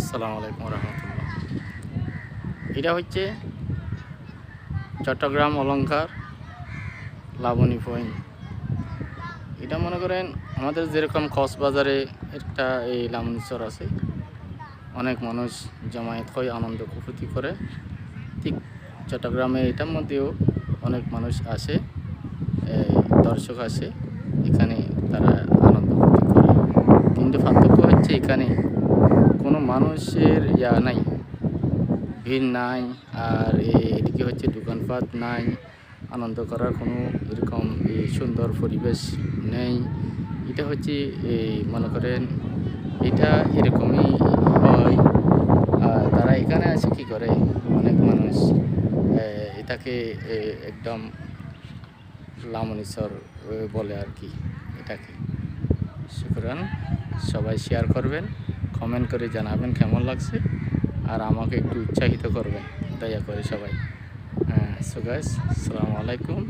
আসসালামু আলাইকুম রহমতুল্লাহ। এটা হচ্ছে চট্টগ্রাম অলংকার লাবণী পয়েন্ট। এটা মনে করেন আমাদের যেরকম কক্সবাজারে একটা এই লাবণীচর আছে, অনেক মানুষ জমায়েত হয়ে আনন্দ ফুর্তি করে, ঠিক চট্টগ্রামে এটার মধ্যেও অনেক মানুষ আসে, দর্শক আসে, এখানে তারা আনন্দ ফুর্তি করে। কিন্তু পার্থক্য হচ্ছে এখানে কোনো মানুষের নাই, ভিড় নাই, আর এদিকে হচ্ছে দোকানপাট নাই, আনন্দ করার কোনো এরকম সুন্দর পরিবেশ নেই। এটা হচ্ছে মনে করেন এটা এরকমই হয়। তারা এখানে আসে কী করে, অনেক মানুষ এটাকে একদম লাবণীচর বলে আর কি এটাকে। সুতরাং সবাই শেয়ার করবেন, কমেন্ট করে জানাবেন কেমন লাগছে, আর আমাকে একটু উৎসাহিত করবেন দয়া করে সবাই। সো গাইস, আসসালামু আলাইকুম।